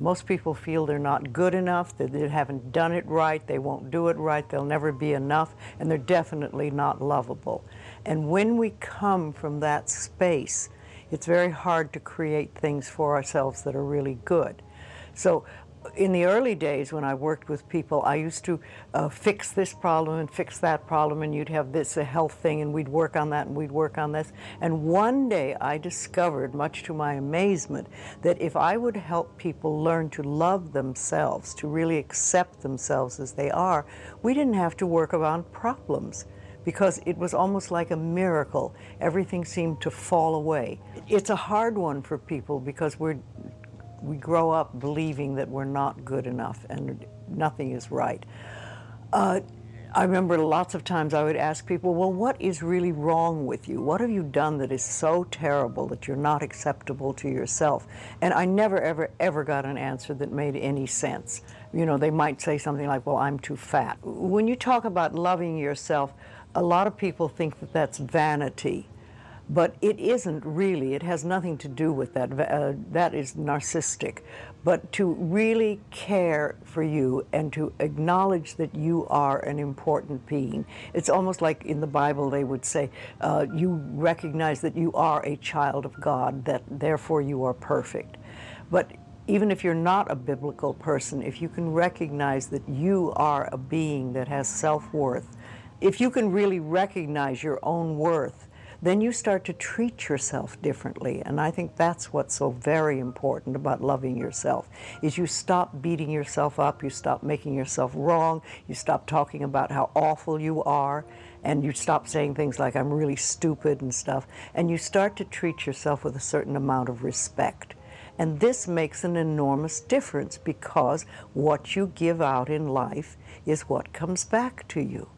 Most people feel they're not good enough, that they haven't done it right, they won't do it right, they'll never be enough, and they're definitely not lovable. And when we come from that space, it's very hard to create things for ourselves that are really good. So in the early days when I worked with people, I used to fix this problem and fix that problem, and you'd have this, a health thing, and we'd work on that and we'd work on this. And one day I discovered, much to my amazement, that if I would help people learn to love themselves, to really accept themselves as they are, we didn't have to work on problems, because it was almost like a miracle. Everything seemed to fall away. It's a hard one for people because we grow up believing that we're not good enough and nothing is right. I remember lots of times I would ask people, well, what is really wrong with you? What have you done that is so terrible that you're not acceptable to yourself? And I never, ever, ever got an answer that made any sense. You know, they might say something like, well, I'm too fat. When you talk about loving yourself, a lot of people think that that's vanity. But it isn't really. It has nothing to do with that. That is narcissistic. But to really care for you and to acknowledge that you are an important being. It's almost like in the Bible they would say, you recognize that you are a child of God, that therefore you are perfect. But even if you're not a biblical person, if you can recognize that you are a being that has self-worth, if you can really recognize your own worth, then you start to treat yourself differently. And I think that's what's so very important about loving yourself, is you stop beating yourself up, you stop making yourself wrong, you stop talking about how awful you are, and you stop saying things like, I'm really stupid and stuff, and you start to treat yourself with a certain amount of respect. And this makes an enormous difference, because what you give out in life is what comes back to you.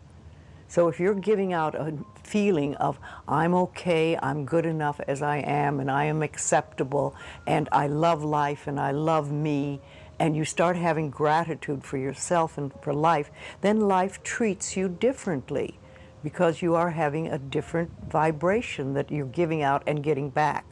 So if you're giving out a feeling of, I'm okay, I'm good enough as I am, and I am acceptable, and I love life, and I love me, and you start having gratitude for yourself and for life, then life treats you differently, because you are having a different vibration that you're giving out and getting back.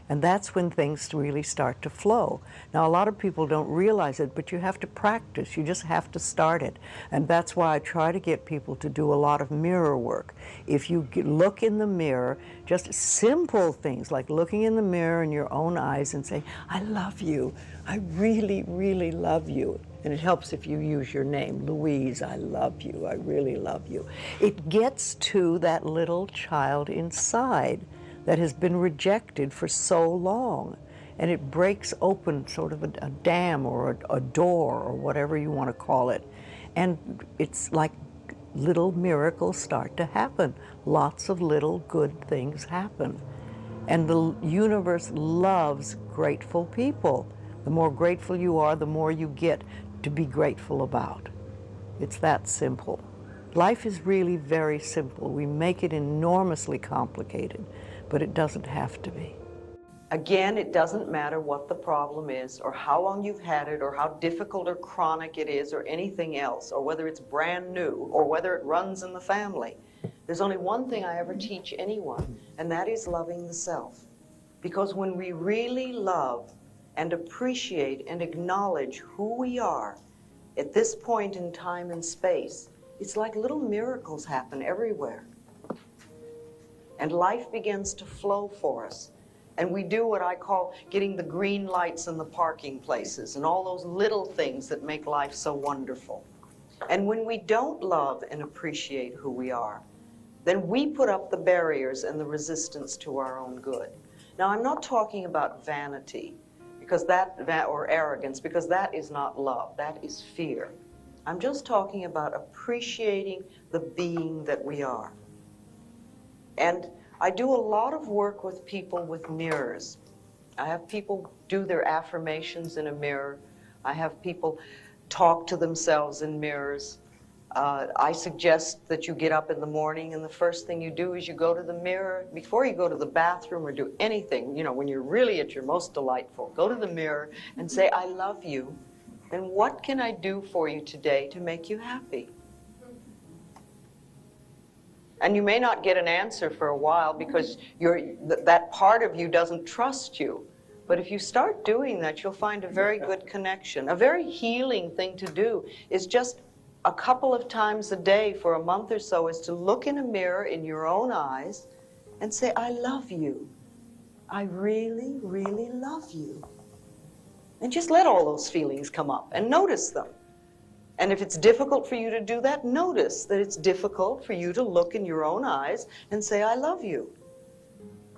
And that's when things really start to flow. Now, a lot of people don't realize it, but you have to practice. You just have to start it. And that's why I try to get people to do a lot of mirror work. If you look in the mirror, just simple things like looking in the mirror in your own eyes and saying, I love you. I really, really love you. And it helps if you use your name, Louise, I love you. I really love you. It gets to that little child inside that has been rejected for so long. And it breaks open sort of a dam or a door or whatever you want to call it. And it's like little miracles start to happen. Lots of little good things happen. And the universe loves grateful people. The more grateful you are, the more you get to be grateful about. It's that simple. Life is really very simple. We make it enormously complicated, but it doesn't have to be. Again, it doesn't matter what the problem is, or how long you've had it, or how difficult or chronic it is, or anything else, or whether it's brand new, or whether it runs in the family. There's only one thing I ever teach anyone, and that is loving the self. Because when we really love and appreciate and acknowledge who we are at this point in time and space, it's like little miracles happen everywhere. And life begins to flow for us. And we do what I call getting the green lights in the parking places and all those little things that make life so wonderful. And when we don't love and appreciate who we are, then we put up the barriers and the resistance to our own good. Now, I'm not talking about vanity because that or arrogance, because that is not love, that is fear. I'm just talking about appreciating the being that we are. And I do a lot of work with people with mirrors. I have people do their affirmations in a mirror. I have people talk to themselves in mirrors. I suggest that you get up in the morning and the first thing you do is you go to the mirror. Before you go to the bathroom or do anything, you know, when you're really at your most delightful, go to the mirror and say, I love you. And what can I do for you today to make you happy? And you may not get an answer for a while because that part of you doesn't trust you. But if you start doing that, you'll find a very good connection. A very healing thing to do is just a couple of times a day for a month or so is to look in a mirror in your own eyes and say, I love you. I really, really love you. And just let all those feelings come up and notice them. And if it's difficult for you to do that, notice that it's difficult for you to look in your own eyes and say, I love you.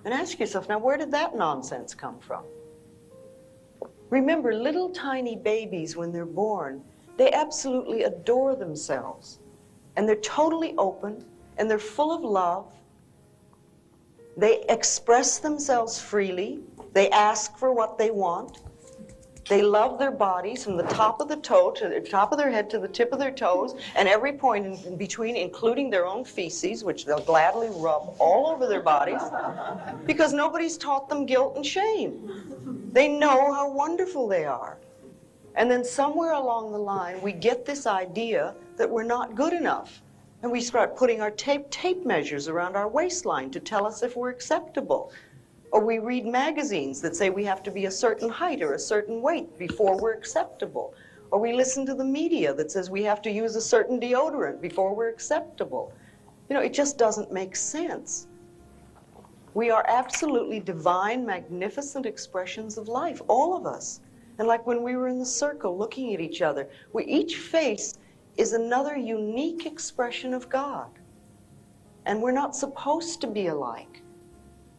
And ask yourself, now where did that nonsense come from? Remember, little tiny babies, when they're born, they absolutely adore themselves. And they're totally open, and they're full of love. They express themselves freely. They ask for what they want. They love their bodies from the top of the toe to the top of their head to the tip of their toes, and every point in between, including their own feces, which they'll gladly rub all over their bodies, because nobody's taught them guilt and shame. They know how wonderful they are. And then somewhere along the line, we get this idea that we're not good enough. And we start putting our tape measures around our waistline to tell us if we're acceptable. Or we read magazines that say we have to be a certain height or a certain weight before we're acceptable. Or we listen to the media that says we have to use a certain deodorant before we're acceptable. You know, it just doesn't make sense. We are absolutely divine, magnificent expressions of life, all of us. And like when we were in the circle looking at each other, each face is another unique expression of God. And we're not supposed to be alike.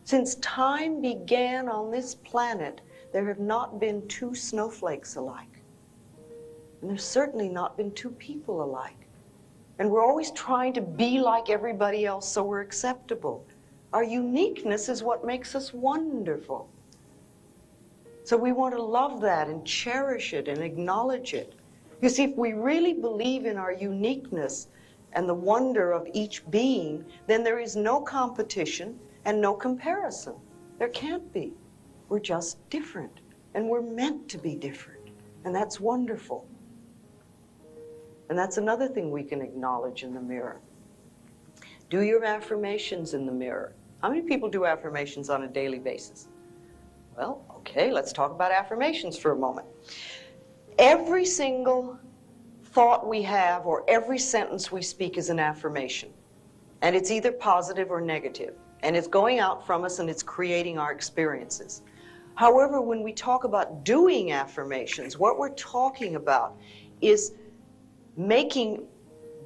Since time began on this planet, there have not been two snowflakes alike. And there's certainly not been two people alike. And we're always trying to be like everybody else so we're acceptable. Our uniqueness is what makes us wonderful. So we want to love that and cherish it and acknowledge it. You see, if we really believe in our uniqueness and the wonder of each being, then there is no competition and no comparison. There can't be. We're just different, and we're meant to be different, and that's wonderful. And that's another thing we can acknowledge in the mirror. Do your affirmations in the mirror. How many people do affirmations on a daily basis? Well, okay, let's talk about affirmations for a moment. Every single thought we have or every sentence we speak is an affirmation. And it's either positive or negative. And it's going out from us and it's creating our experiences. However, when we talk about doing affirmations, what we're talking about is making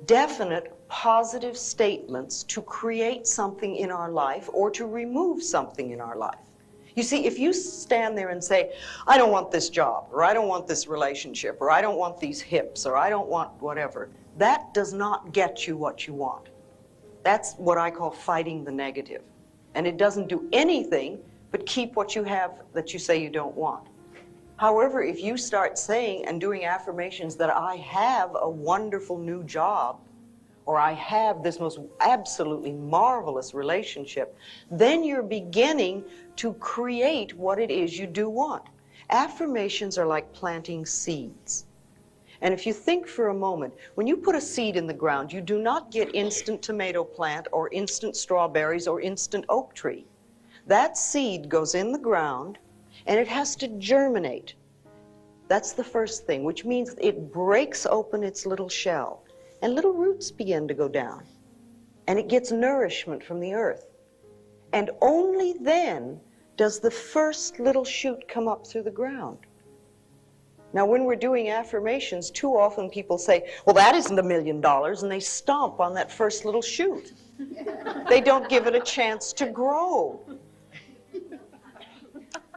definite positive statements to create something in our life or to remove something in our life. You see, if you stand there and say, I don't want this job, or I don't want this relationship, or I don't want these hips, or I don't want whatever, that does not get you what you want. That's what I call fighting the negative. And it doesn't do anything but keep what you have that you say you don't want. However, if you start saying and doing affirmations that I have a wonderful new job, or I have this most absolutely marvelous relationship, then you're beginning to create what it is you do want. Affirmations are like planting seeds. And if you think for a moment, when you put a seed in the ground, you do not get instant tomato plant or instant strawberries or instant oak tree. That seed goes in the ground and it has to germinate. That's the first thing, which means it breaks open its little shell and little roots begin to go down. And it gets nourishment from the earth. And only then does the first little shoot come up through the ground. Now, when we're doing affirmations, too often people say, well, that isn't $1 million, and they stomp on that first little shoot. They don't give it a chance to grow.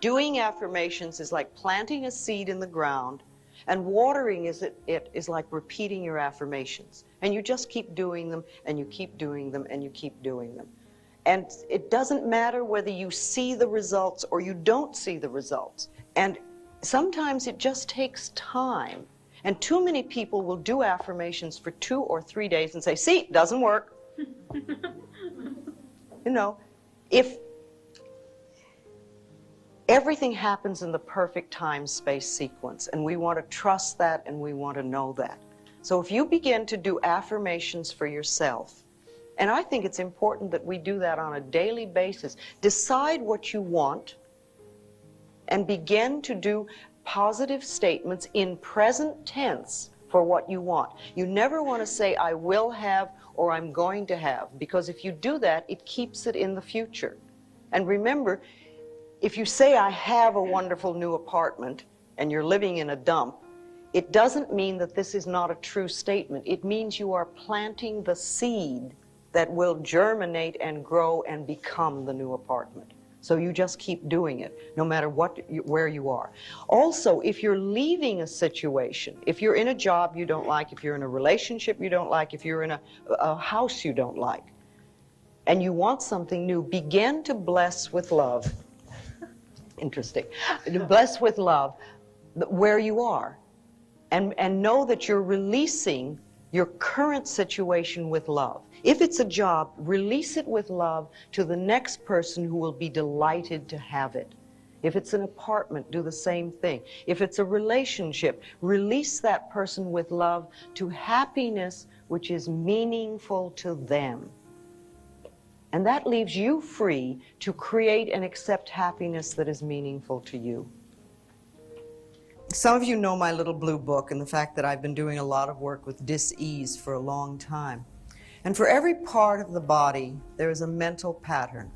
Doing affirmations is like planting a seed in the ground, and watering it is like repeating your affirmations. And you just keep doing them, and you keep doing them, and you keep doing them. And it doesn't matter whether you see the results or you don't see the results. And sometimes it just takes time. And too many people will do affirmations for 2 or 3 days and say, see, it doesn't work. You know, if everything happens in the perfect time-space sequence, and we want to trust that and we want to know that. So if you begin to do affirmations for yourself, and I think it's important that we do that on a daily basis, decide what you want, and begin to do positive statements in present tense for what you want. You never want to say, I will have or I'm going to have, because if you do that, it keeps it in the future. And remember, if you say, I have a wonderful new apartment, and you're living in a dump, it doesn't mean that this is not a true statement. It means you are planting the seed that will germinate and grow and become the new apartment. So you just keep doing it, no matter where you are. Also, if you're leaving a situation, if you're in a job you don't like, if you're in a relationship you don't like, if you're in a house you don't like, and you want something new, begin to bless with love. Interesting. Bless with love where you are. And know that you're releasing your current situation with love. If it's a job, release it with love to the next person who will be delighted to have it. If it's an apartment, do the same thing. If it's a relationship, release that person with love to happiness which is meaningful to them. And that leaves you free to create and accept happiness that is meaningful to you. Some of you know my little blue book and the fact that I've been doing a lot of work with dis-ease for a long time. And for every part of the body, there is a mental pattern.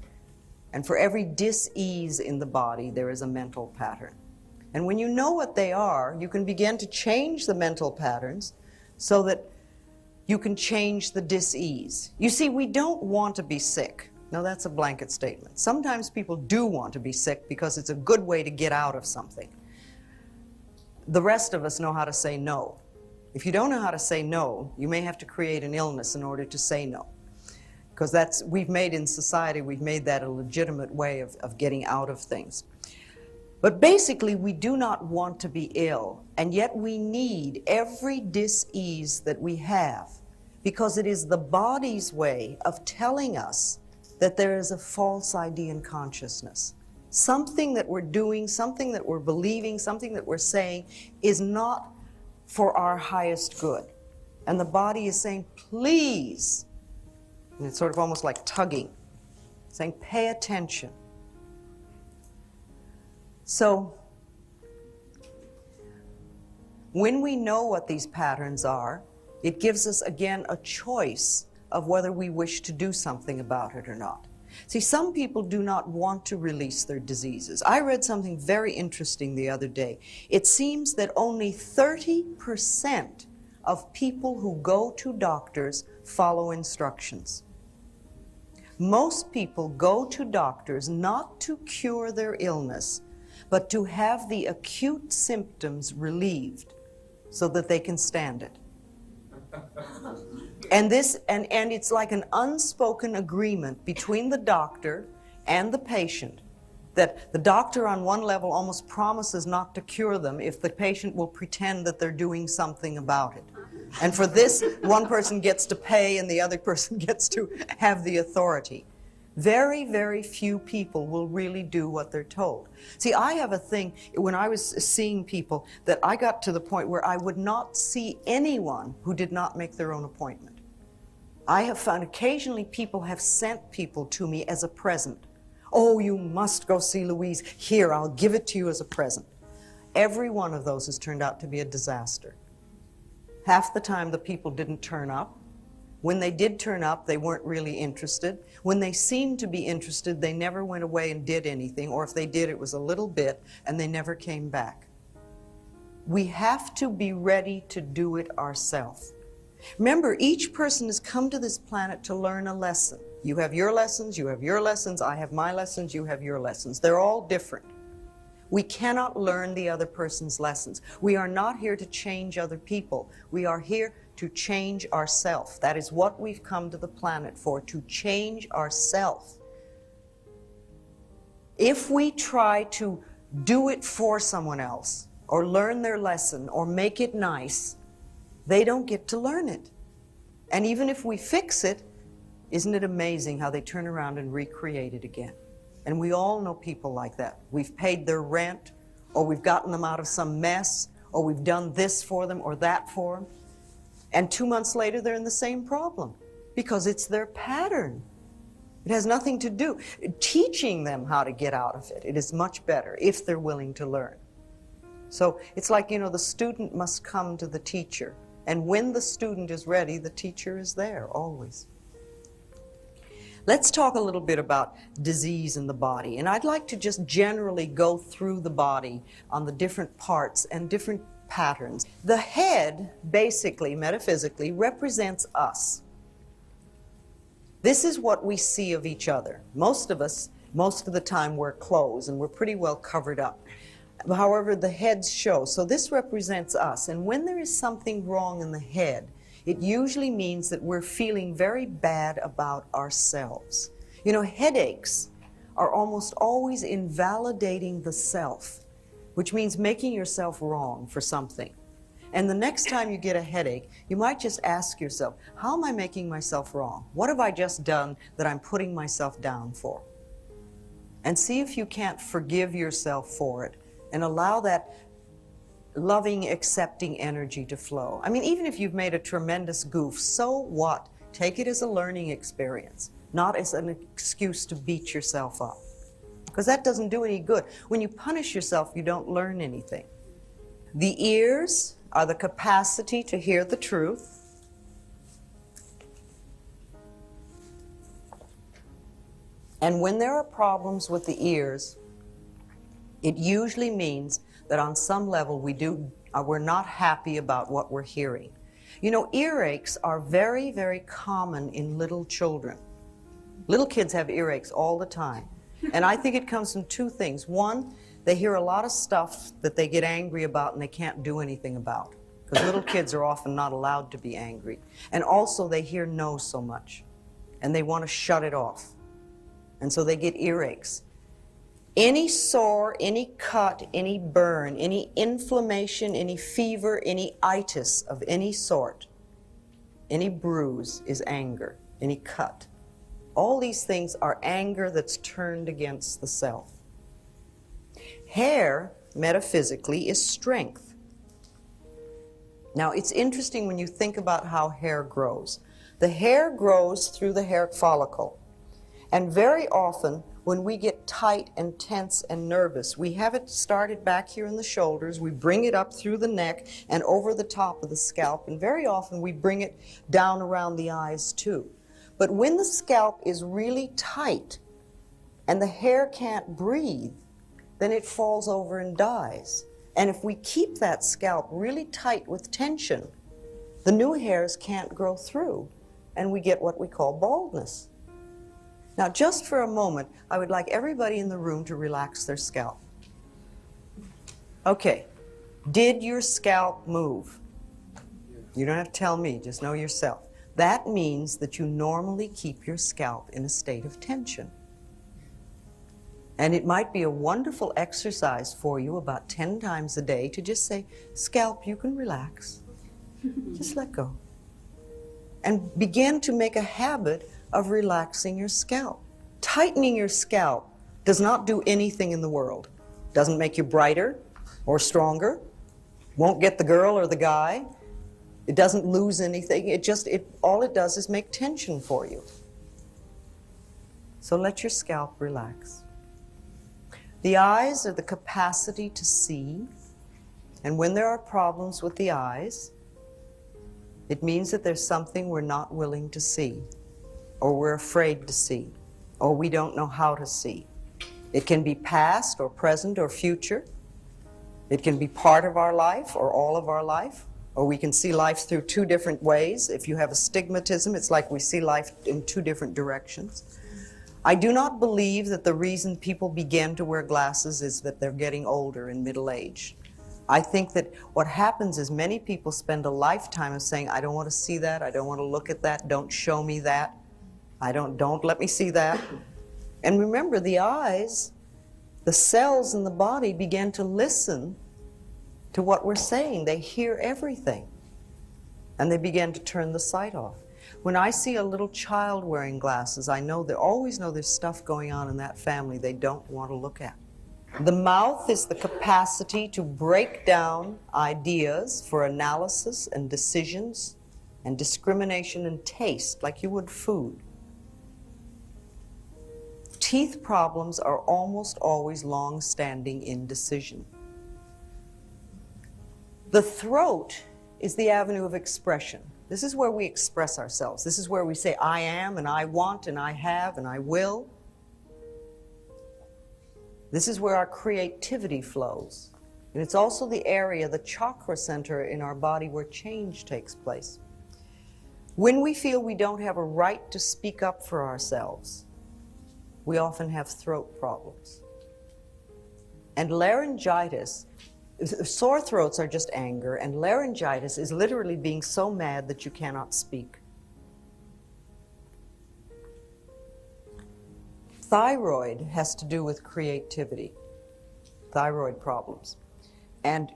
And for every dis-ease in the body, there is a mental pattern. And when you know what they are, you can begin to change the mental patterns so that you can change the dis-ease. You see, we don't want to be sick. Now, that's a blanket statement. Sometimes people do want to be sick because it's a good way to get out of something. The rest of us know how to say no. If you don't know how to say no, you may have to create an illness in order to say no. Because we've made in society, we've made that a legitimate way of getting out of things. But basically, we do not want to be ill, and yet we need every dis-ease that we have, because it is the body's way of telling us that there is a false idea in consciousness. Something that we're doing, something that we're believing, something that we're saying is not for our highest good. And the body is saying, please, and it's sort of almost like tugging, saying, pay attention. So, when we know what these patterns are, it gives us, again, a choice of whether we wish to do something about it or not. See, some people do not want to release their diseases. I read something very interesting the other day. It seems that only 30% of people who go to doctors follow instructions. Most people go to doctors not to cure their illness, but to have the acute symptoms relieved so that they can stand it. And it's like an unspoken agreement between the doctor and the patient, that the doctor on one level almost promises not to cure them if the patient will pretend that they're doing something about it. And for this, one person gets to pay and the other person gets to have the authority. Very, very few people will really do what they're told. See, I have a thing, when I was seeing people, that I got to the point where I would not see anyone who did not make their own appointment. I have found occasionally people have sent people to me as a present. Oh, you must go see Louise. Here, I'll give it to you as a present. Every one of those has turned out to be a disaster. Half the time the people didn't turn up. When they did turn up, they weren't really interested. When they seemed to be interested, they never went away and did anything, or if they did, it was a little bit, and they never came back. We have to be ready to do it ourselves. Remember, each person has come to this planet to learn a lesson. You have your lessons, you have your lessons, I have my lessons, you have your lessons. They're all different. We cannot learn the other person's lessons. We are not here to change other people. We are here to change ourselves. That is what we've come to the planet for, to change ourselves. If we try to do it for someone else, or learn their lesson, or make it nice, they don't get to learn it. And even if we fix it, isn't it amazing how they turn around and recreate it again? And we all know people like that. We've paid their rent, or we've gotten them out of some mess, or we've done this for them or that for them. And 2 months later, they're in the same problem because it's their pattern. It has nothing to do. Teaching them how to get out of it, it is much better if they're willing to learn. So it's like, the student must come to the teacher. And when the student is ready, the teacher is there, always. Let's talk a little bit about disease in the body. And I'd like to just generally go through the body on the different parts and different patterns. The head, basically, metaphysically, represents us. This is what we see of each other. Most of us, most of the time, wear clothes, and we're pretty well covered up. However, the heads show. So this represents us. And when there is something wrong in the head, it usually means that we're feeling very bad about ourselves. Headaches are almost always invalidating the self, which means making yourself wrong for something. And the next time you get a headache, you might just ask yourself, how am I making myself wrong? What have I just done that I'm putting myself down for? And see if you can't forgive yourself for it and allow that loving, accepting energy to flow. I mean, even if you've made a tremendous goof, so what? Take it as a learning experience, not as an excuse to beat yourself up. Because that doesn't do any good. When you punish yourself, you don't learn anything. The ears are the capacity to hear the truth. And when there are problems with the ears, it usually means that on some level we're not happy about what we're hearing. Earaches are very, very common in little children. Little kids have earaches all the time. And I think it comes from two things. One, they hear a lot of stuff that they get angry about and they can't do anything about. Because little kids are often not allowed to be angry. And also they hear no so much. And they want to shut it off. And so they get earaches. Any sore, any cut, any burn, any inflammation, any fever, any itis of any sort, any bruise is anger, any cut. All these things are anger that's turned against the self. Hair, metaphysically, is strength. Now, it's interesting when you think about how hair grows. The hair grows through the hair follicle. And very often, when we get tight and tense and nervous, we have it started back here in the shoulders, we bring it up through the neck and over the top of the scalp, and very often we bring it down around the eyes too. But when the scalp is really tight and the hair can't breathe, then it falls over and dies. And if we keep that scalp really tight with tension, the new hairs can't grow through, and we get what we call baldness. Now, just for a moment, I would like everybody in the room to relax their scalp. Okay, did your scalp move? You don't have to tell me, just know yourself. That means that you normally keep your scalp in a state of tension. And it might be a wonderful exercise for you about 10 times a day to just say, scalp, you can relax. Just let go. And begin to make a habit of relaxing your scalp. Tightening your scalp does not do anything in the world. Doesn't make you brighter or stronger. Won't get the girl or the guy. It doesn't lose anything. All it does is make tension for you. So let your scalp relax. The eyes are the capacity to see. And when there are problems with the eyes, it means that there's something we're not willing to see, or we're afraid to see, or we don't know how to see. It can be past or present or future. It can be part of our life or all of our life, or we can see life through two different ways. If you have astigmatism, it's like we see life in two different directions. I do not believe that the reason people begin to wear glasses is that they're getting older in middle age. I think that what happens is many people spend a lifetime of saying, I don't want to see that, I don't want to look at that, don't show me that, don't let me see that. And remember, the eyes, the cells in the body begin to listen to what we're saying. They hear everything. And they begin to turn the sight off. When I see a little child wearing glasses, I always know there's stuff going on in that family they don't want to look at. The mouth is the capacity to break down ideas for analysis and decisions and discrimination and taste, like you would food. Teeth problems are almost always long-standing indecision. The throat is the avenue of expression. This is where we express ourselves. This is where we say, I am, and I want, and I have, and I will. This is where our creativity flows. And it's also the area, the chakra center in our body where change takes place. When we feel we don't have a right to speak up for ourselves, we often have throat problems. And laryngitis, sore throats are just anger, and laryngitis is literally being so mad that you cannot speak. Thyroid has to do with creativity, thyroid problems. And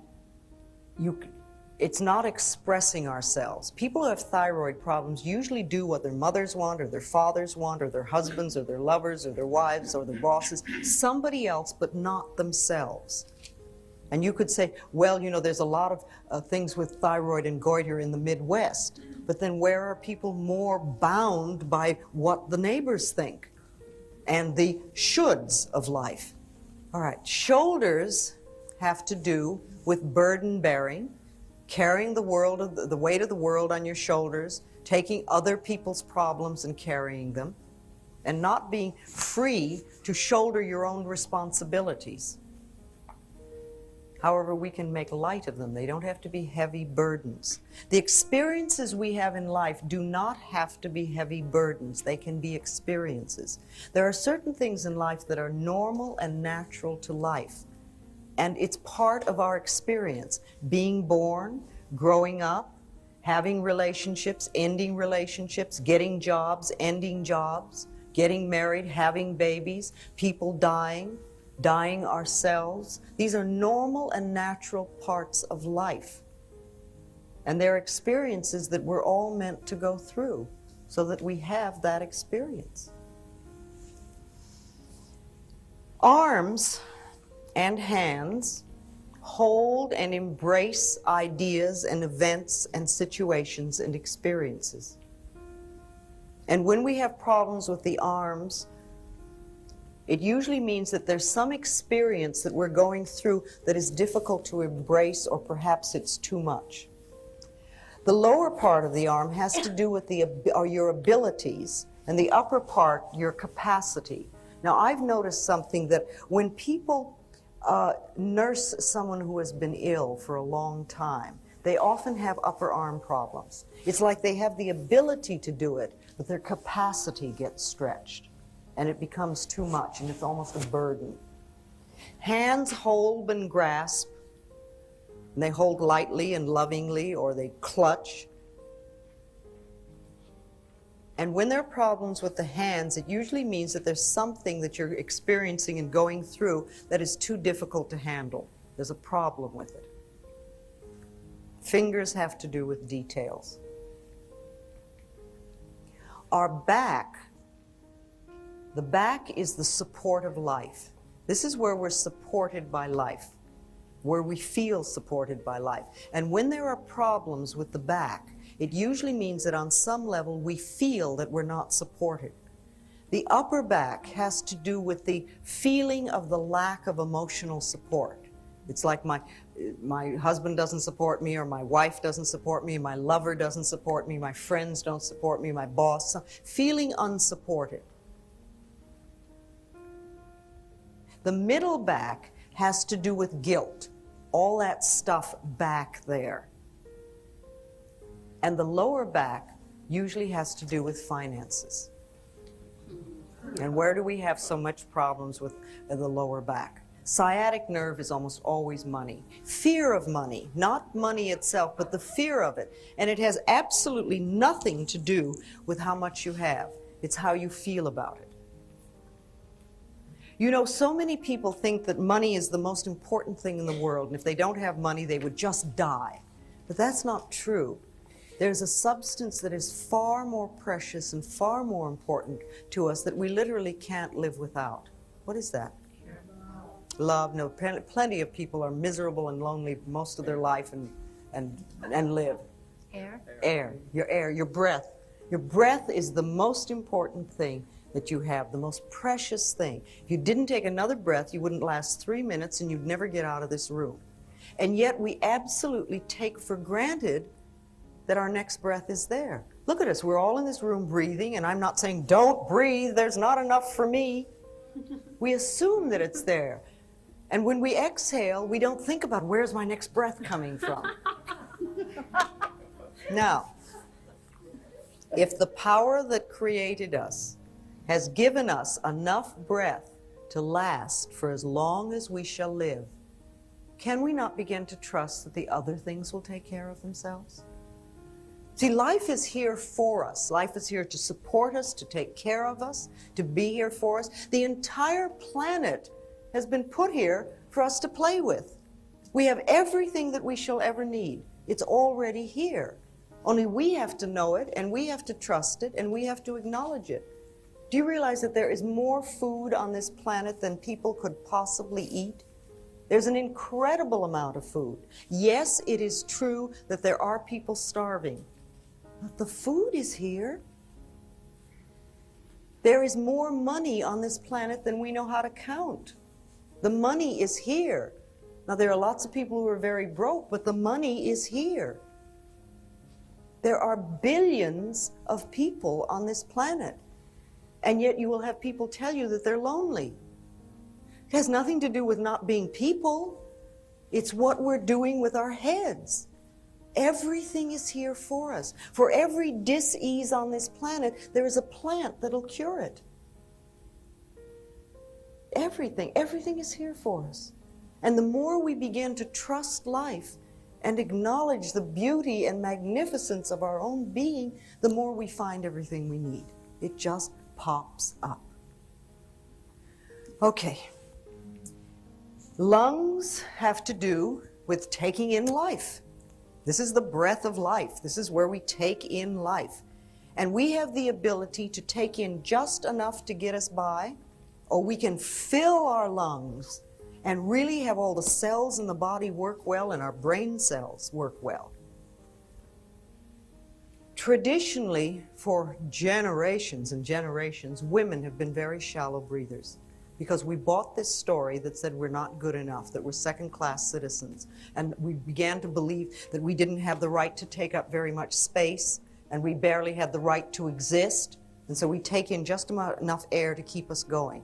it's not expressing ourselves. People who have thyroid problems usually do what their mothers want, or their fathers want, or their husbands, or their lovers, or their wives, or their bosses, somebody else, but not themselves. And you could say, well, you know, there's a lot of things with thyroid and goiter in the Midwest, but then where are people more bound by what the neighbors think and the shoulds of life? All right, shoulders have to do with burden bearing, carrying the weight of the world on your shoulders, taking other people's problems and carrying them, and not being free to shoulder your own responsibilities. However, we can make light of them. They don't have to be heavy burdens. The experiences we have in life do not have to be heavy burdens. They can be experiences. There are certain things in life that are normal and natural to life. And it's part of our experience. Being born, growing up, having relationships, ending relationships, getting jobs, ending jobs, getting married, having babies, people dying ourselves. These are normal and natural parts of life. And they're experiences that we're all meant to go through so that we have that experience. Arms and hands hold and embrace ideas and events and situations and experiences. And when we have problems with the arms, it usually means that there's some experience that we're going through that is difficult to embrace, or perhaps it's too much. The lower part of the arm has to do with your abilities, and the upper part, your capacity. Now, I've noticed something, that when people nurse someone who has been ill for a long time, they often have upper arm problems. It's like they have the ability to do it, but their capacity gets stretched, and it becomes too much, and it's almost a burden. Hands hold and grasp, and they hold lightly and lovingly, or they clutch. And when there are problems with the hands, it usually means that there's something that you're experiencing and going through that is too difficult to handle. There's a problem with it. Fingers have to do with details. Our back, the back is the support of life. This is where we're supported by life, where we feel supported by life. And when there are problems with the back, it usually means that on some level we feel that we're not supported. The upper back has to do with the feeling of the lack of emotional support. It's like my husband doesn't support me, or my wife doesn't support me, my lover doesn't support me, my friends don't support me, my boss, feeling unsupported. The middle back has to do with guilt, all that stuff back there. And the lower back usually has to do with finances. And where do we have so much problems with the lower back? Sciatic nerve is almost always money. Fear of money, not money itself, but the fear of it. And it has absolutely nothing to do with how much you have. It's how you feel about it. You know, so many people think that money is the most important thing in the world, and if they don't have money, they would just die. But that's not true. There's a substance that is far more precious and far more important to us that we literally can't live without. What is that? Love. No, plenty of people are miserable and lonely most of their life and live. Air. Air. Your air, your breath. Your breath is the most important thing that you have, the most precious thing. If you didn't take another breath, you wouldn't last 3 minutes and you'd never get out of this room. And yet we absolutely take for granted that our next breath is there. Look at us, we're all in this room breathing, and I'm not saying don't breathe, there's not enough for me. We assume that it's there. And when we exhale, we don't think about where's my next breath coming from. Now, if the power that created us has given us enough breath to last for as long as we shall live, can we not begin to trust that the other things will take care of themselves? See, life is here for us. Life is here to support us, to take care of us, to be here for us. The entire planet has been put here for us to play with. We have everything that we shall ever need. It's already here. Only we have to know it, and we have to trust it, and we have to acknowledge it. Do you realize that there is more food on this planet than people could possibly eat? There's an incredible amount of food. Yes, it is true that there are people starving, but the food is here. There is more money on this planet than we know how to count. The money is here. Now, there are lots of people who are very broke, but the money is here. There are billions of people on this planet, and yet you will have people tell you that they're lonely. It has nothing to do with not being people. It's what we're doing with our heads. Everything is here for us. For every dis-ease on this planet, there is a plant that'll cure it. Everything is here for us. And the more we begin to trust life and acknowledge the beauty and magnificence of our own being, the more we find everything we need. It just pops up. Okay. Lungs have to do with taking in life. This is the breath of life. This is where we take in life. And we have the ability to take in just enough to get us by, or we can fill our lungs and really have all the cells in the body work well and our brain cells work well. Traditionally, for generations and generations, women have been very shallow breathers, because we bought this story that said we're not good enough, that we're second-class citizens. And we began to believe that we didn't have the right to take up very much space, and we barely had the right to exist. And so we take in just enough air to keep us going.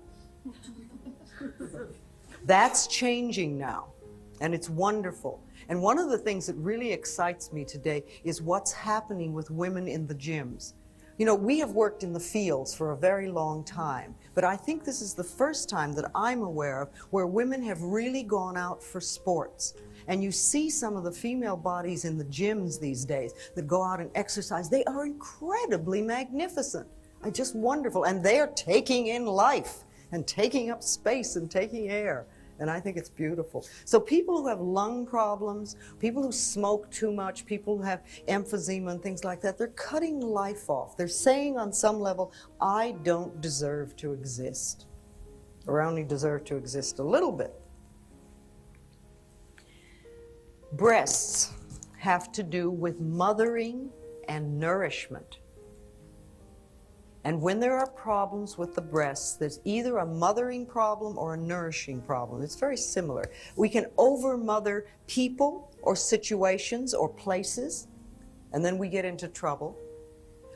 That's changing now, and it's wonderful. And one of the things that really excites me today is what's happening with women in the gyms. You know, we have worked in the fields for a very long time, but I think this is the first time that I'm aware of where women have really gone out for sports. And you see some of the female bodies in the gyms these days that go out and exercise. They are incredibly magnificent. Just wonderful. And they are taking in life and taking up space and taking air. And I think it's beautiful. So people who have lung problems, people who smoke too much, people who have emphysema and things like that, they're cutting life off. They're saying on some level, I don't deserve to exist, or I only deserve to exist a little bit. Breasts have to do with mothering and nourishment. And when there are problems with the breasts, there's either a mothering problem or a nourishing problem. It's very similar. We can over-mother people or situations or places, and then we get into trouble.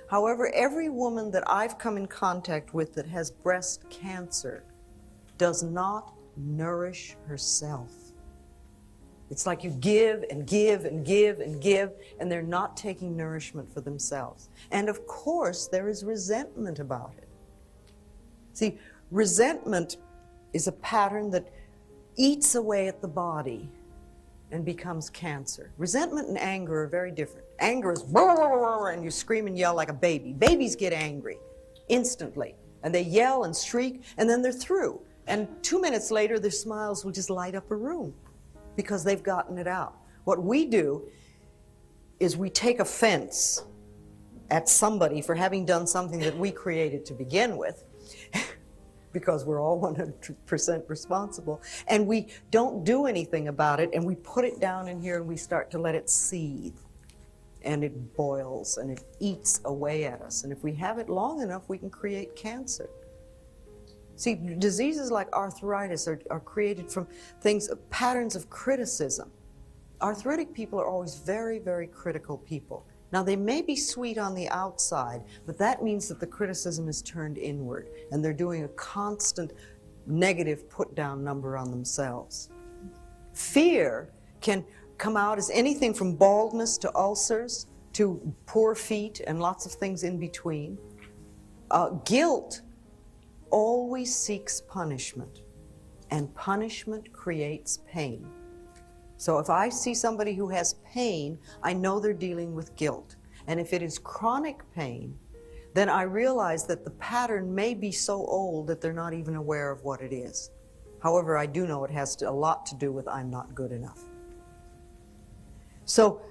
However, every woman that I've come in contact with that has breast cancer does not nourish herself. It's like you give and give and give and give, and they're not taking nourishment for themselves. And of course, there is resentment about it. See, resentment is a pattern that eats away at the body and becomes cancer. Resentment and anger are very different. Anger is and you scream and yell like a baby. Babies get angry instantly, and they yell and shriek, and then they're through. And 2 minutes later, their smiles will just light up a room, because they've gotten it out. What we do is we take offense at somebody for having done something that we created to begin with, because we're all 100% responsible, and we don't do anything about it, and we put it down in here and we start to let it seethe, and it boils and it eats away at us. And if we have it long enough, we can create cancer. See, diseases like arthritis are created from things, patterns of criticism. Arthritic people are always very, very critical people. Now, they may be sweet on the outside, but that means that the criticism is turned inward, and they're doing a constant negative put-down number on themselves. Fear can come out as anything from baldness to ulcers to poor feet and lots of things in between. Guilt always seeks punishment, and punishment creates pain. So if I see somebody who has pain, I know they're dealing with guilt. And if it is chronic pain, then I realize that the pattern may be so old that they're not even aware of what it is. However, I do know it has a lot to do with I'm not good enough. So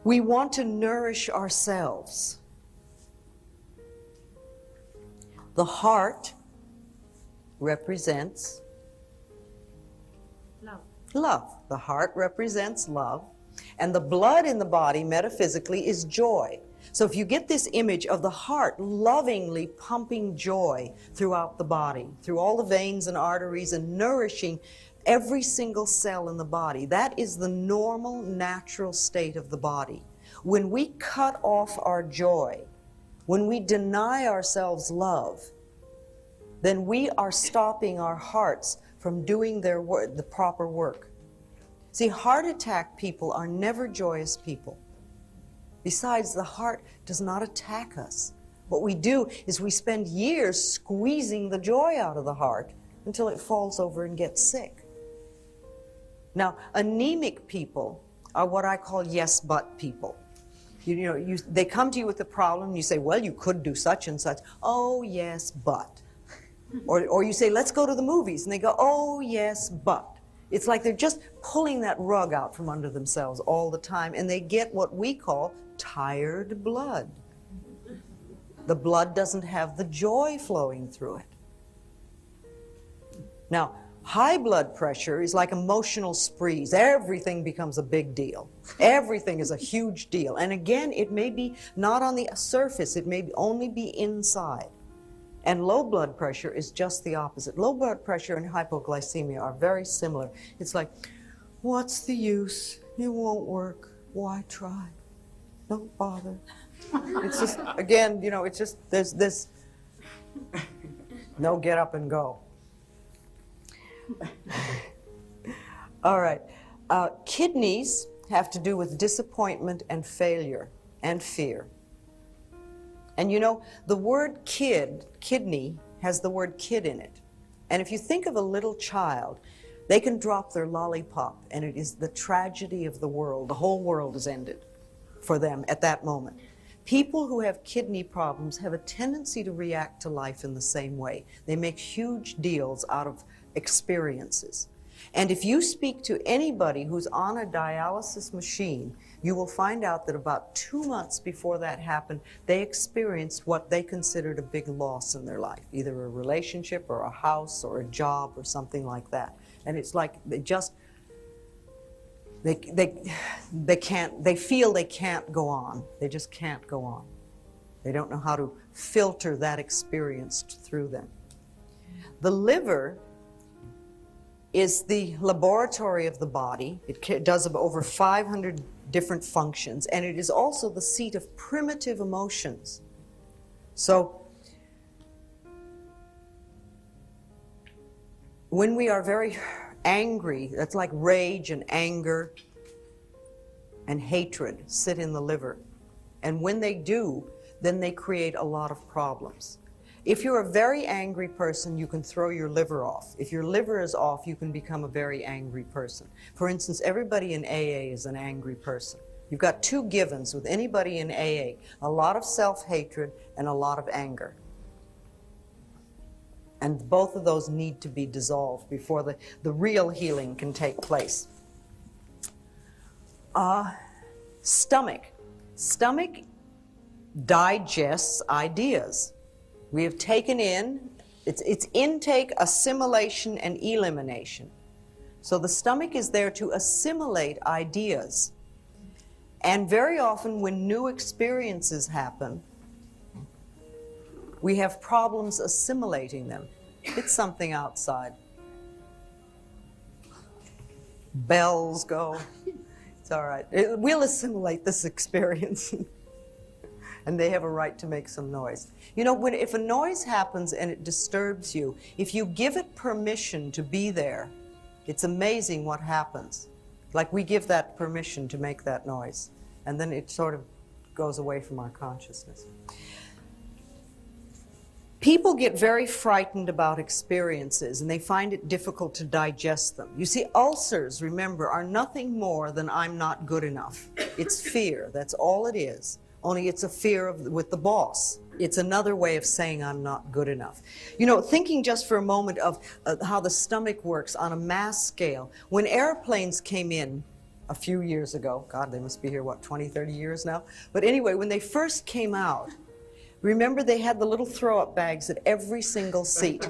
we want to nourish ourselves. The heart represents love. The heart represents love. And the blood in the body, metaphysically, is joy. So if you get this image of the heart lovingly pumping joy throughout the body, through all the veins and arteries, and nourishing every single cell in the body, that is the normal, natural state of the body. When we cut off our joy, when we deny ourselves love, then we are stopping our hearts from doing the proper work. See, heart attack people are never joyous people. Besides, the heart does not attack us. What we do is we spend years squeezing the joy out of the heart until it falls over and gets sick. Now, anemic people are what I call yes but people. They come to you with a problem, you say, well, you could do such and such. Oh, yes, but. Or you say, let's go to the movies. And they go, oh, yes, but. It's like they're just pulling that rug out from under themselves all the time. And they get what we call tired blood. The blood doesn't have the joy flowing through it. Now, high blood pressure is like emotional sprees. Everything becomes a big deal. Everything is a huge deal. And again, it may be not on the surface. It may only be inside. And low blood pressure is just the opposite. Low blood pressure and hypoglycemia are very similar. It's like, what's the use? It won't work. Why try? Don't bother. It's just, again, it's just, there's this no get up and go. All right. Kidneys have to do with disappointment and failure and fear. And the word kidney, has the word kid in it. And if you think of a little child, they can drop their lollipop and it is the tragedy of the world. The whole world is ended for them at that moment. People who have kidney problems have a tendency to react to life in the same way. They make huge deals out of experiences. And if you speak to anybody who's on a dialysis machine, you will find out that about 2 months before that happened, they experienced what they considered a big loss in their life, either a relationship or a house or a job or something like that. And it's like they feel they can't go on. They just can't go on. They don't know how to filter that experience through them. The liver is the laboratory of the body. It does over 500 different functions, and it is also the seat of primitive emotions. So when we are very angry, that's like rage and anger and hatred sit in the liver. And when they do, then they create a lot of problems. If you're a very angry person, you can throw your liver off. If your liver is off, you can become a very angry person. For instance, everybody in AA is an angry person. You've got two givens with anybody in AA, a lot of self-hatred and a lot of anger. And both of those need to be dissolved before the real healing can take place. Stomach. Stomach digests ideas. We have taken in, it's intake, assimilation, and elimination. So the stomach is there to assimilate ideas. And very often when new experiences happen, we have problems assimilating them. It's something outside. Bells go. It's all right. We'll assimilate this experience. And they have a right to make some noise. You know, if a noise happens and it disturbs you, if you give it permission to be there, it's amazing what happens. Like we give that permission to make that noise, and then it sort of goes away from our consciousness. People get very frightened about experiences, and they find it difficult to digest them. You see, ulcers, remember, are nothing more than I'm not good enough. It's fear. That's all it is. Only it's a fear with the boss. It's another way of saying I'm not good enough. You know, thinking just for a moment of how the stomach works on a mass scale. When airplanes came in a few years ago, God, they must be here, what, 20, 30 years now? But anyway, when they first came out, remember they had the little throw-up bags at every single seat.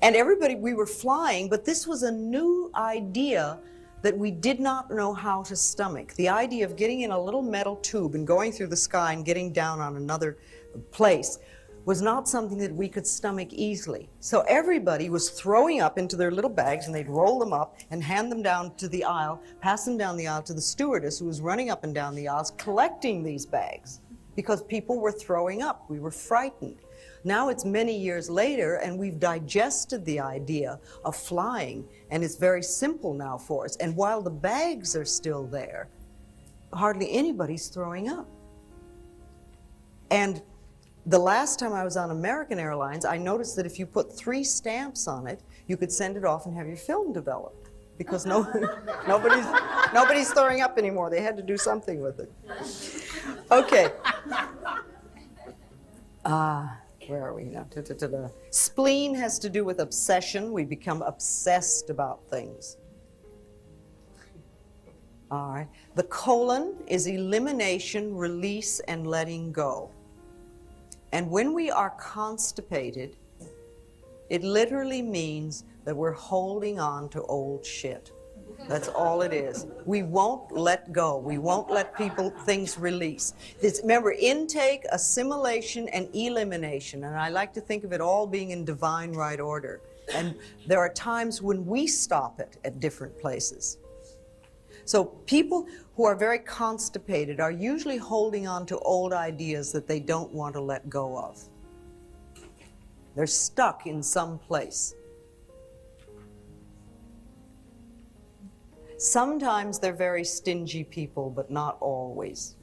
And everybody, we were flying, but this was a new idea that we did not know how to stomach. The idea of getting in a little metal tube and going through the sky and getting down on another place was not something that we could stomach easily. So everybody was throwing up into their little bags, and they'd roll them up and hand them down to the aisle, pass them down the aisle to the stewardess who was running up and down the aisles collecting these bags because people were throwing up. We were frightened. Now it's many years later, and we've digested the idea of flying, and it's very simple now for us. And while the bags are still there, hardly anybody's throwing up. And the last time I was on American Airlines, I noticed that if you put 3 stamps on it, you could send it off and have your film developed. Because nobody's throwing up anymore. They had to do something with it. Okay. Where are we now? Spleen has to do with obsession. We become obsessed about things. All right. The colon is elimination, release, and letting go. And when we are constipated, it literally means that we're holding on to old shit. That's all it is. We won't let go. We won't let things release. Remember, intake, assimilation, and elimination. And I like to think of it all being in divine right order. And there are times when we stop it at different places. So people who are very constipated are usually holding on to old ideas that they don't want to let go of. They're stuck in some place. Sometimes they're very stingy people, but not always.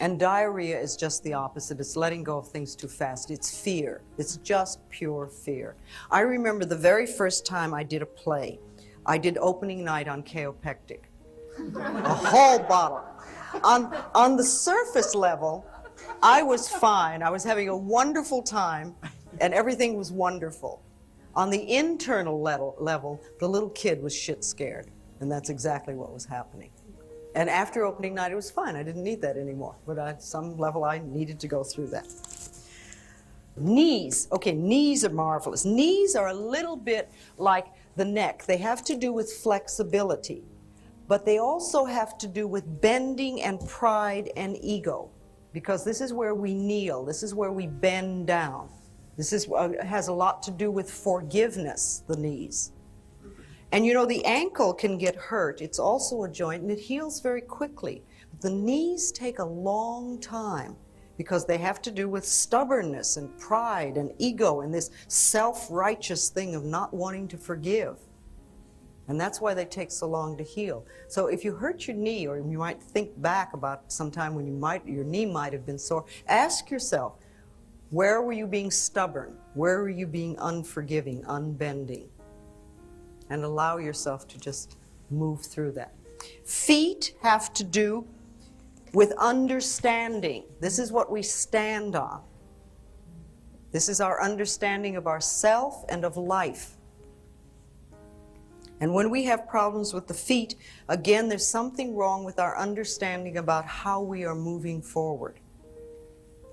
And diarrhea is just the opposite. It's letting go of things too fast. It's fear. It's just pure fear. I remember the very first time I did a play. I did opening night on Kaopectic. A whole bottle. On the surface level, I was fine. I was having a wonderful time, and everything was wonderful. On the internal level, the little kid was shit scared. And that's exactly what was happening. And after opening night, it was fine. I didn't need that anymore. But at some level, I needed to go through that. Knees. Okay, knees are marvelous. Knees are a little bit like the neck. They have to do with flexibility. But they also have to do with bending and pride and ego. Because this is where we kneel. This is where we bend down. This has a lot to do with forgiveness, the knees. And you know, the ankle can get hurt. It's also a joint, and it heals very quickly. The knees take a long time because they have to do with stubbornness and pride and ego and this self-righteous thing of not wanting to forgive. And that's why they take so long to heal. So if you hurt your knee, or you might think back about some time when your knee might have been sore, ask yourself, where were you being stubborn? Where were you being unforgiving, unbending? And allow yourself to just move through that. Feet have to do with understanding. This is what we stand on. This is our understanding of ourself and of life. And when we have problems with the feet, again, there's something wrong with our understanding about how we are moving forward.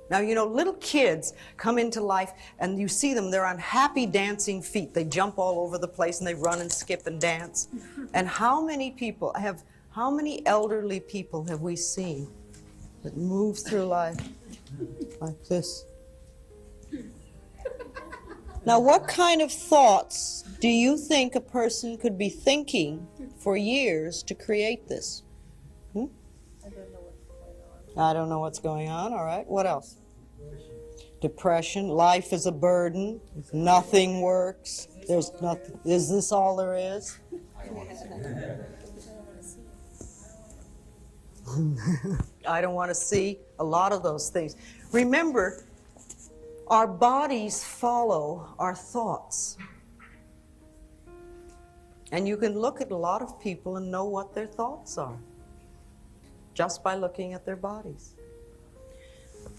Now, you know, little kids come into life and you see them, they're on happy dancing feet. They jump all over the place and they run and skip and dance. And how many elderly people have we seen that move through life like this? Now, what kind of thoughts do you think a person could be thinking for years to create this? I don't know what's going on. All right. What else? Depression. Life is a burden. Nothing works. There's nothing. Is this all there is? I don't want to see a lot of those things. Remember, our bodies follow our thoughts. And you can look at a lot of people and know what their thoughts are just by looking at their bodies.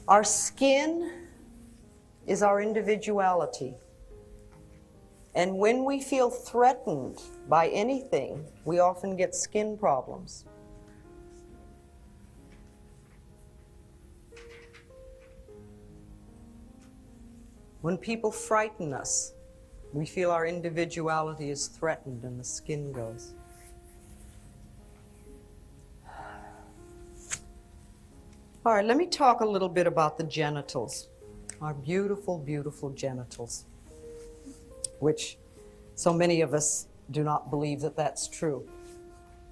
Our skin is our individuality. And when we feel threatened by anything, we often get skin problems. When people frighten us, we feel our individuality is threatened and the skin goes. All right, let me talk a little bit about the genitals, our beautiful, beautiful genitals, which so many of us do not believe that that's true.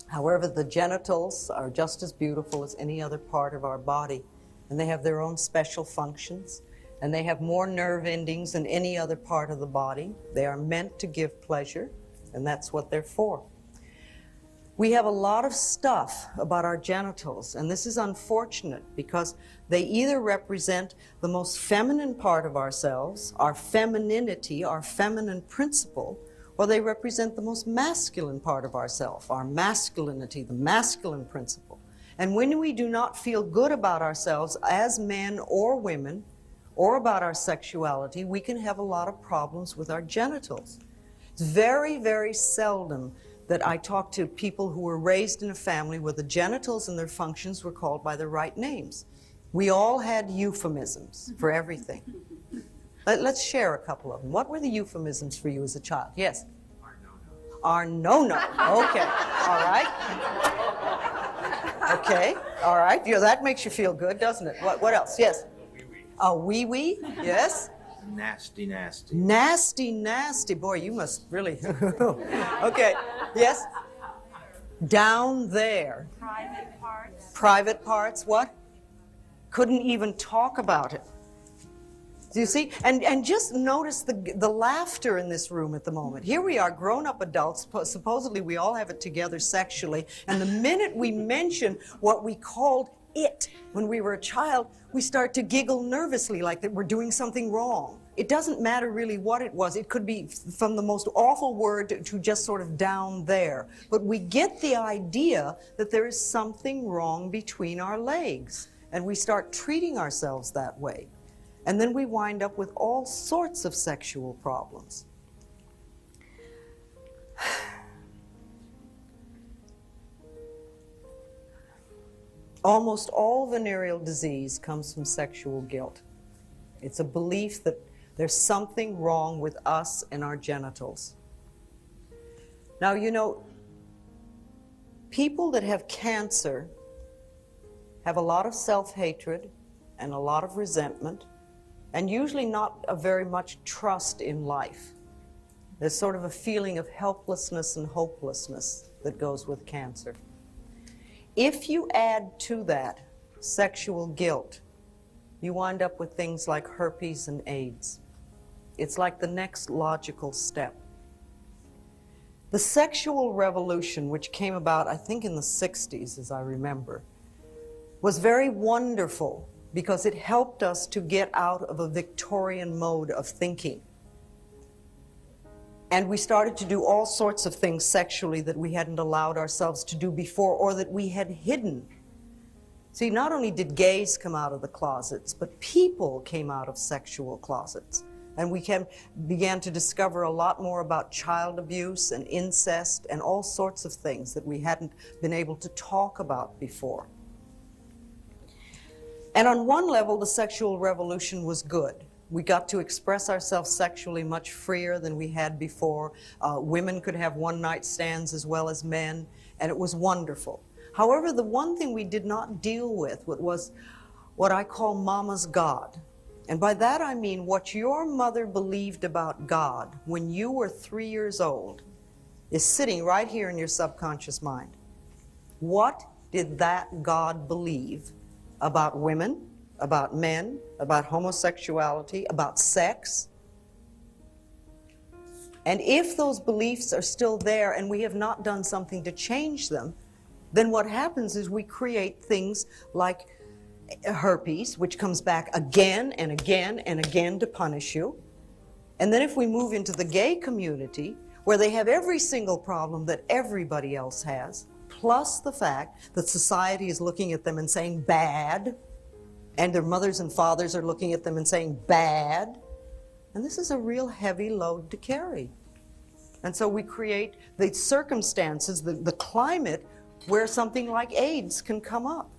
However, the genitals are just as beautiful as any other part of our body, and they have their own special functions. And they have more nerve endings than any other part of the body. They are meant to give pleasure, and that's what they're for. We have a lot of stuff about our genitals, and this is unfortunate because they either represent the most feminine part of ourselves, our femininity, our feminine principle, or they represent the most masculine part of ourselves, our masculinity, the masculine principle. And when we do not feel good about ourselves as men or women, or about our sexuality, we can have a lot of problems with our genitals. It's very, very seldom that I talk to people who were raised in a family where the genitals and their functions were called by the right names. We all had euphemisms for everything. Let's share a couple of them. What were the euphemisms for you as a child? Yes? Our no-no. Okay. All right. Okay. All right. Yeah, that makes you feel good, doesn't it? What else? Yes? A wee-wee, yes? Nasty, nasty. Nasty, nasty. Boy, you must really... Okay, yes? Down there. Private parts. Private parts, what? Couldn't even talk about it. Do you see? And just notice the laughter in this room at the moment. Here we are, grown-up adults, supposedly we all have it together sexually, and the minute we mention what we called it when we were a child, we start to giggle nervously like that we're doing something wrong. It doesn't matter really what it was. It could be from the most awful word to just sort of down there. But we get the idea that there is something wrong between our legs, and we start treating ourselves that way. And then we wind up with all sorts of sexual problems. Almost all venereal disease comes from sexual guilt. It's a belief that there's something wrong with us and our genitals. Now, you know, people that have cancer have a lot of self-hatred and a lot of resentment, and usually not a very much trust in life. There's sort of a feeling of helplessness and hopelessness that goes with cancer. If you add to that sexual guilt, you wind up with things like herpes and AIDS. It's like the next logical step. The sexual revolution, which came about, I think, in the 60s, as I remember, was very wonderful because it helped us to get out of a Victorian mode of thinking. And we started to do all sorts of things sexually that we hadn't allowed ourselves to do before or that we had hidden. See, not only did gays come out of the closets, but people came out of sexual closets. And we began to discover a lot more about child abuse and incest and all sorts of things that we hadn't been able to talk about before. And on one level, the sexual revolution was good. We got to express ourselves sexually much freer than we had before. Women could have one-night stands as well as men, and it was wonderful. However, the one thing we did not deal with was what I call Mama's God. And by that I mean what your mother believed about God when you were 3 years old is sitting right here in your subconscious mind. What did that God believe about women, about men, about homosexuality, about sex? And if those beliefs are still there and we have not done something to change them, then what happens is we create things like herpes, which comes back again and again and again to punish you. And then if we move into the gay community, where they have every single problem that everybody else has, plus the fact that society is looking at them and saying bad, and their mothers and fathers are looking at them and saying bad, and this is a real heavy load to carry. And so we create the circumstances, the climate, where something like AIDS can come up.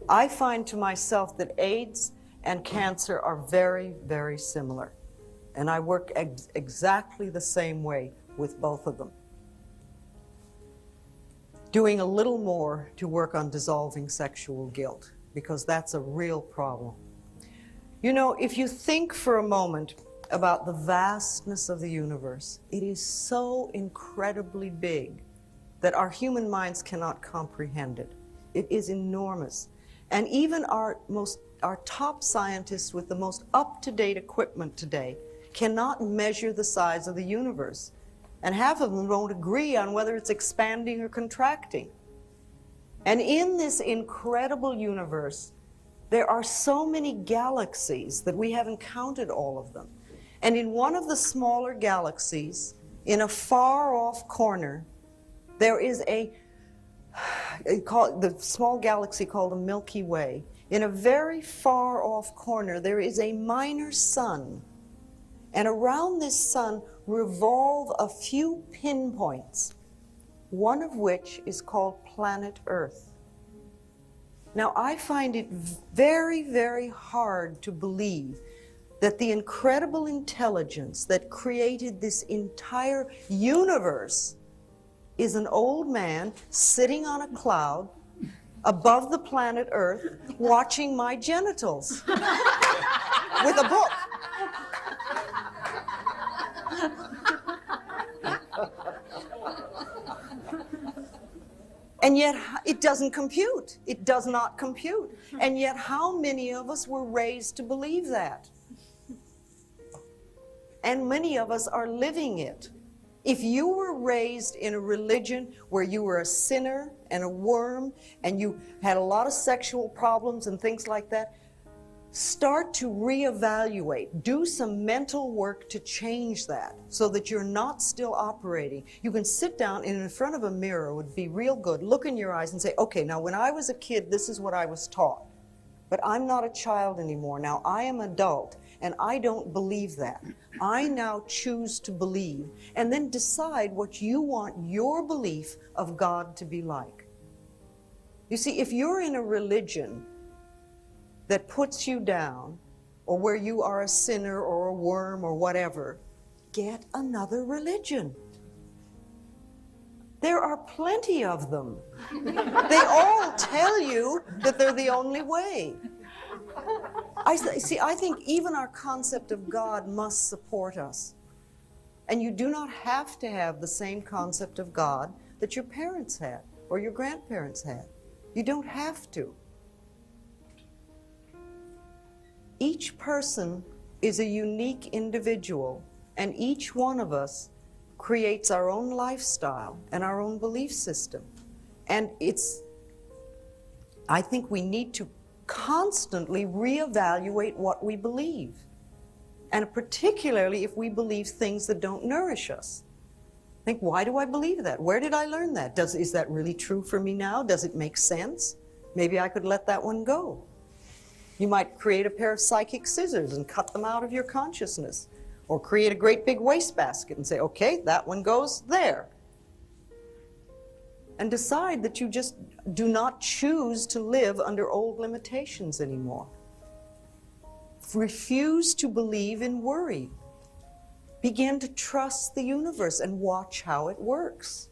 I find to myself that AIDS and cancer are very, very similar. And I work exactly the same way with both of them. Doing a little more to work on dissolving sexual guilt, because that's a real problem. You know, if you think for a moment about the vastness of the universe, it is so incredibly big that our human minds cannot comprehend it. It is enormous. And even our top scientists with the most up-to-date equipment today cannot measure the size of the universe. And half of them won't agree on whether it's expanding or contracting. And in this incredible universe, there are so many galaxies that we haven't counted all of them. And in one of the smaller galaxies, in a far-off corner, there is the small galaxy called the Milky Way. In a very far-off corner, there is a minor sun. And around this sun revolve a few pinpoints, one of which is called planet Earth. Now, I find it very, very hard to believe that the incredible intelligence that created this entire universe is an old man sitting on a cloud above the planet Earth watching my genitals with a book. And yet it doesn't compute. It does not compute. And yet how many of us were raised to believe that? And many of us are living it. If you were raised in a religion where you were a sinner and a worm and you had a lot of sexual problems and things like that, start to reevaluate. Do some mental work to change that so that you're not still operating. You can sit down and in front of a mirror would be real good. Look in your eyes and say, okay, now when I was a kid, this is what I was taught. But I'm not a child anymore. Now I am adult and I don't believe that. I now choose to believe and then decide what you want your belief of God to be like. You see, if you're in a religion that puts you down, or where you are a sinner or a worm or whatever, get another religion. There are plenty of them. They all tell you that they're the only way. I think even our concept of God must support us. And you do not have to have the same concept of God that your parents had or your grandparents had. You don't have to. Each person is a unique individual, and each one of us creates our own lifestyle and our own belief system. And I think we need to constantly reevaluate what we believe, and particularly if we believe things that don't nourish us. Think, why do I believe that? Where did I learn that? Is that really true for me now? Does it make sense? Maybe I could let that one go. You might create a pair of psychic scissors and cut them out of your consciousness, or create a great big wastebasket and say, okay, that one goes there. And decide that you just do not choose to live under old limitations anymore. Refuse to believe in worry. Begin to trust the universe and watch how it works.